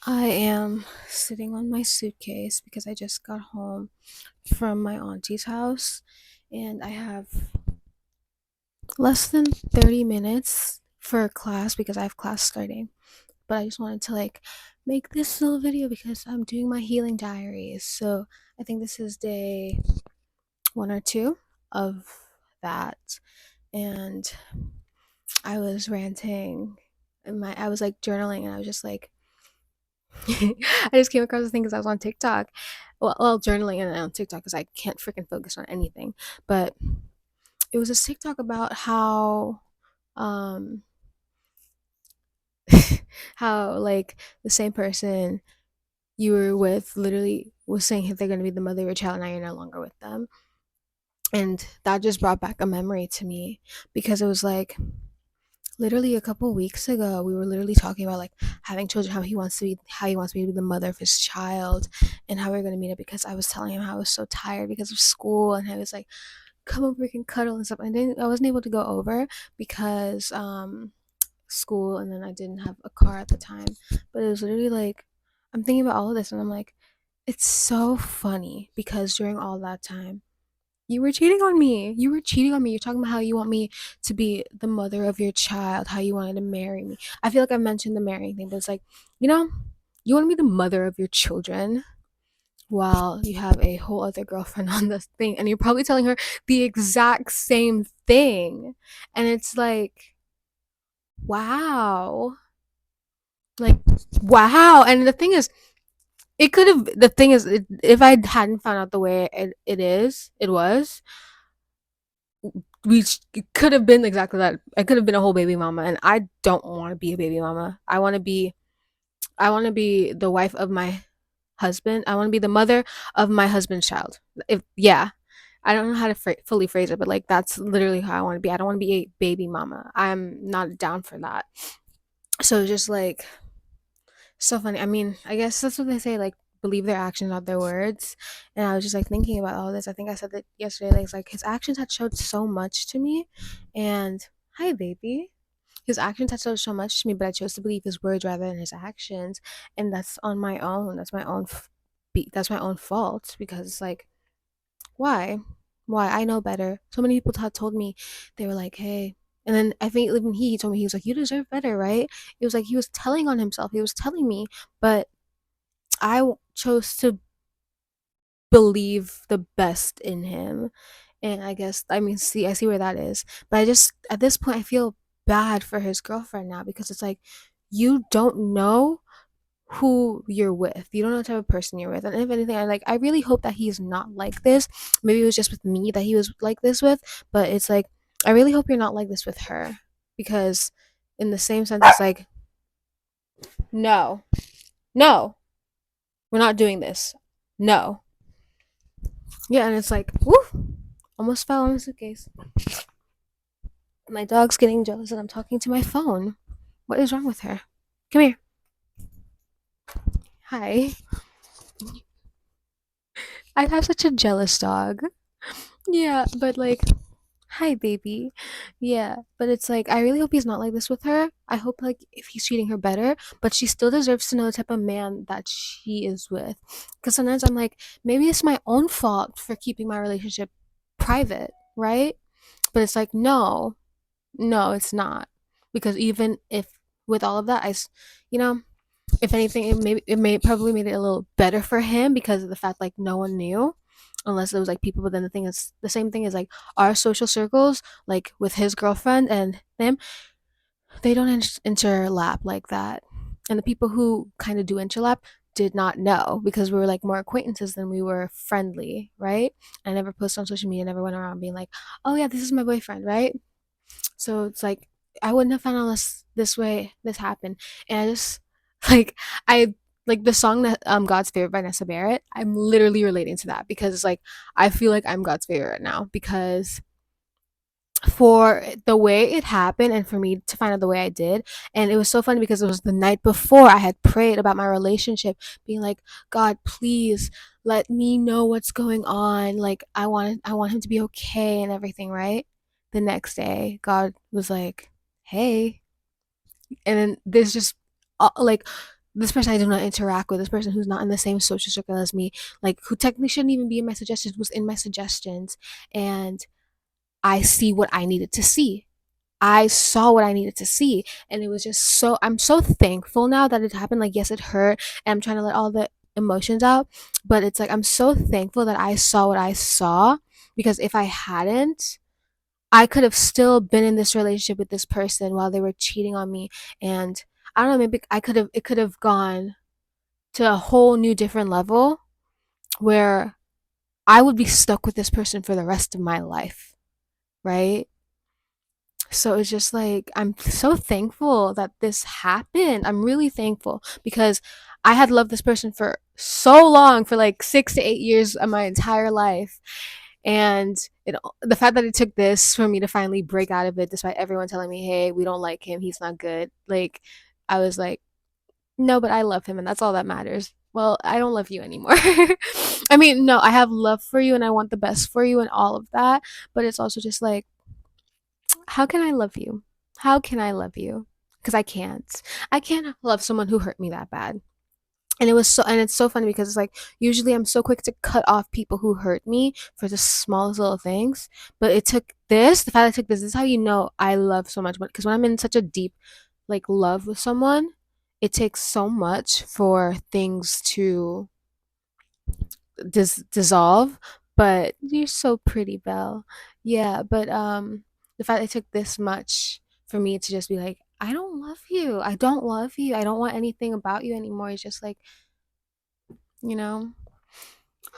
I am sitting on my suitcase because I just got home from my auntie's house and I have less than 30 minutes for class because I have class starting. But I just wanted to make this little video because I'm doing my healing diaries. So I think this is day 1 or 2 of that. And I was ranting and I was like journaling and I was just like I just came across this thing because I was on TikTok. Well, journaling and on TikTok because I can't freaking focus on anything. But it was a TikTok about um, how like the same person you were with literally was saying they're going to be the mother of your child, and now you're no longer with them. And that just brought back a memory to me because it was like literally a couple weeks ago we were literally talking about like having children, how he wants me to be the mother of his child, and how we are going to meet up because I was telling him how I was so tired because of school, and I was like, come over, we can cuddle and stuff. And then I wasn't able to go over because school, and then I didn't have a car at the time. But it was literally like I'm thinking about all of this and I'm like, it's so funny because during all that time you were cheating on me. You were cheating on me. You're talking about how you want me to be the mother of your child, how you wanted to marry me. I feel like I mentioned the marrying thing, but it's like, you know, you want to be the mother of your children while you have a whole other girlfriend on this thing, and you're probably telling her the exact same thing. And it's like, wow. Like, wow. And the thing is, if I hadn't found out the way it was, it could have been exactly that. I could have been a whole baby mama, and I don't want to be a baby mama. I want to be the wife of my husband. I want to be the mother of my husband's child. If yeah, I don't know how to fully phrase it, but like that's literally how I want to be. I don't want to be a baby mama. I'm not down for that. So just like so funny. I mean, I guess that's what they say, like believe their actions, not their words. And I was just like thinking about all this. I think I said that yesterday. Like, it's like his actions had showed so much to me. And hi, baby. His actions had showed so much to me, but I chose to believe his words rather than his actions, and that's on my own. That's my own fault because it's like, why? Why? I know better. So many people had told me, they were like, hey. And then I think even he told me, he was like, you deserve better, right? It was like he was telling on himself. He was telling me, but chose to believe the best in him. And I guess, I mean, I see where that is. But I just, at this point, I feel bad for his girlfriend now because it's like, you don't know who you're with. You don't know the type of person you're with. And if anything, I really hope that he's not like this. Maybe it was just with me that he was like this with, but it's like I really hope you're not like this with her. Because in the same sense it's like, no. No. We're not doing this. No. Yeah, and it's like, woo, almost fell on the suitcase. My dog's getting jealous and I'm talking to my phone. What is wrong with her? Come here. Hi. I have such a jealous dog. Yeah, but like, hi, baby. Yeah, but it's like, I really hope he's not like this with her. I hope, like, if he's treating her better, but she still deserves to know the type of man that she is with. Because sometimes I'm like, maybe it's my own fault for keeping my relationship private, right? But it's like, no, no, it's not. Because even if with all of that, you know, if anything, it may probably made it a little better for him because of the fact like no one knew, unless it was like people. But then the thing is, the same thing is like our social circles, like with his girlfriend and them, they don't interlap like that. And the people who kind of do interlap did not know because we were like more acquaintances than we were friendly, right? I never posted on social media, never went around being like, oh yeah, this is my boyfriend, right? So it's like I wouldn't have found out this happened. And I just like I like the song that God's Favorite by Nessa Barrett. I'm literally relating to that because it's like I feel like I'm God's favorite right now because for the way it happened and for me to find out the way I did. And it was so funny because it was the night before I had prayed about my relationship, being like, God, please let me know what's going on. Like I want him to be okay and everything, right? The next day, God was like, hey. And then there's just like this person I do not interact with, this person who's not in the same social circle as me, like who technically shouldn't even be in my suggestions, was in my suggestions, and I see what I needed to see. I saw what I needed to see, and it was just so, I'm so thankful now that it happened. Like, yes, it hurt, and I'm trying to let all the emotions out, but it's like I'm so thankful that I saw what I saw, because if I hadn't, I could have still been in this relationship with this person while they were cheating on me, and I don't know, maybe I could have, it could have gone to a whole new different level where I would be stuck with this person for the rest of my life, right? So it's just like I'm so thankful that this happened. I'm really thankful because I had loved this person for so long, for like 6 to 8 years of my entire life. And the fact that it took this for me to finally break out of it, despite everyone telling me, hey, we don't like him, he's not good. Like, I was like, no, but I love him, and that's all that matters. Well, I don't love you anymore. I mean, no, I have love for you and I want the best for you and all of that. But it's also just like, how can I love you? How can I love you? Because I can't. I can't love someone who hurt me that bad. And it was so, and it's so funny because it's like usually I'm so quick to cut off people who hurt me for the smallest little things, but it took this. The fact I took this is how you know I love so much. Because when I'm in such a deep like love with someone, it takes so much for things to dissolve. But you're so pretty, Belle. Yeah, but the fact it took this much for me to just be like, I don't love you. I don't love you. I don't want anything about you anymore. It's just like, you know.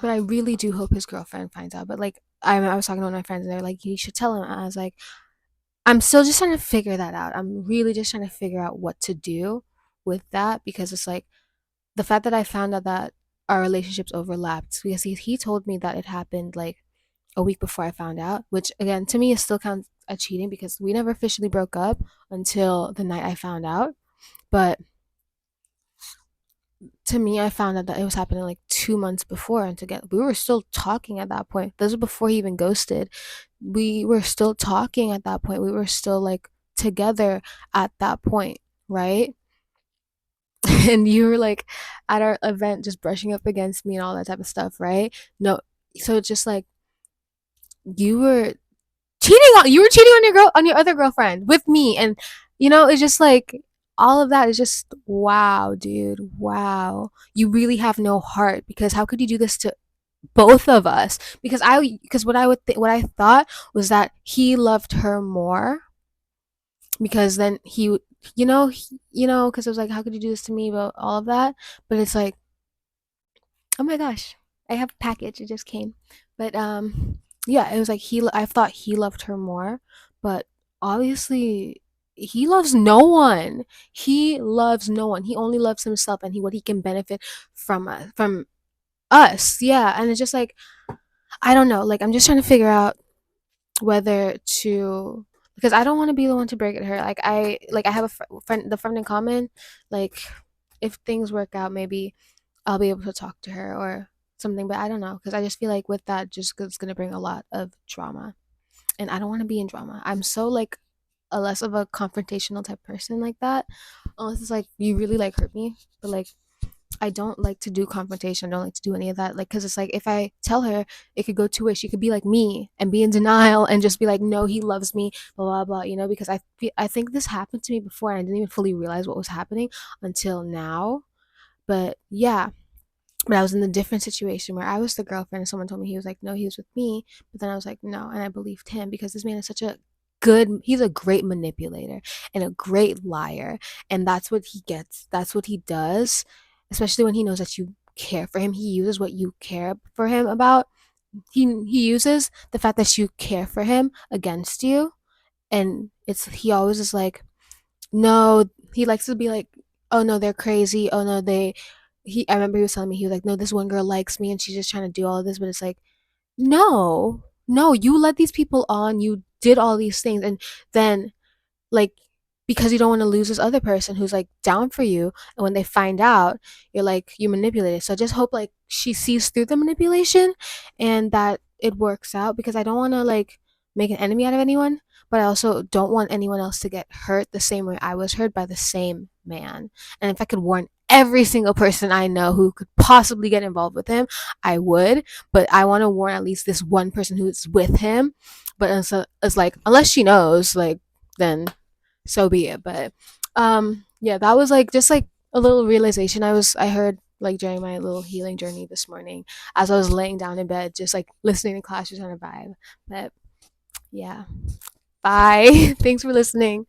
But I really do hope his girlfriend finds out. But like, I was talking to one of my friends, and they're like, you should tell him. I was like, I'm still just trying to figure that out. I'm really just trying to figure out what to do with that, because it's like the fact that I found out that our relationships overlapped, because he told me that it happened like a week before I found out, which again to me is still counts as cheating because we never officially broke up until the night I found out. But to me, I found out that it was happening like 2 months before, and together we were still talking at that point. This was before he even ghosted. We were still talking at that point. We were still like together at that point, right? And you were like at our event just brushing up against me and all that type of stuff, right? No, so it's just like you were you were cheating on your girl, on your other girlfriend with me, and it's just like all of that is just wow, dude. Wow. You really have no heart, because how could you do this to both of us? Because what what I thought was that he loved her more, because then because it was like, how could you do this to me about all of that? But it's like, oh my gosh, I have a package. It just came. But yeah, it was like I thought he loved her more, but obviously he loves no one. He loves no one. He only loves himself and what he can benefit from us. Yeah, and it's just like I don't know. Like I'm just trying to figure out whether to, because I don't want to be the one to break it her. Like I have a friend, the friend in common. Like if things work out, maybe I'll be able to talk to her or something. But I don't know, because I just feel like with that, just it's gonna bring a lot of drama, and I don't want to be in drama. I'm so like a less of a confrontational type person like that. Unless it's like you really like hurt me, but like I don't like to do confrontation. I don't like to do any of that. Like, because it's like if I tell her, it could go two ways. She could be like me and be in denial and just be like, no, he loves me, blah blah blah. Because I think this happened to me before, and I didn't even fully realize what was happening until now. But yeah, but I was in a different situation where I was the girlfriend, and someone told me he was like, no, he was with me. But then I was like, no, and I believed him, because this man is such a he's a great manipulator and a great liar, and that's what he gets. That's what he does, especially when he knows that you care for him. He uses what you care for him about. He uses the fact that you care for him against you, and he always is like, no, he likes to be like, oh no, they're crazy. Oh no, I remember he was telling me, he was like, no, this one girl likes me and she's just trying to do all of this. But it's like, no, no, you led these people on, you did all these things. And then, like, because you don't want to lose this other person who's like down for you. And when they find out, you're like, you manipulated. So I just hope like she sees through the manipulation and that it works out, because I don't want to like make an enemy out of anyone, but I also don't want anyone else to get hurt the same way I was hurt by the same man. And if I could warn every single person I know who could possibly get involved with him, I would. But I want to warn at least this one person who's with him. But it's like, unless she knows, like, then so be it. But yeah, that was like just like a little realization I heard like during my little healing journey this morning as I was laying down in bed, just like listening to Clash on a vibe. But yeah. Bye. Thanks for listening.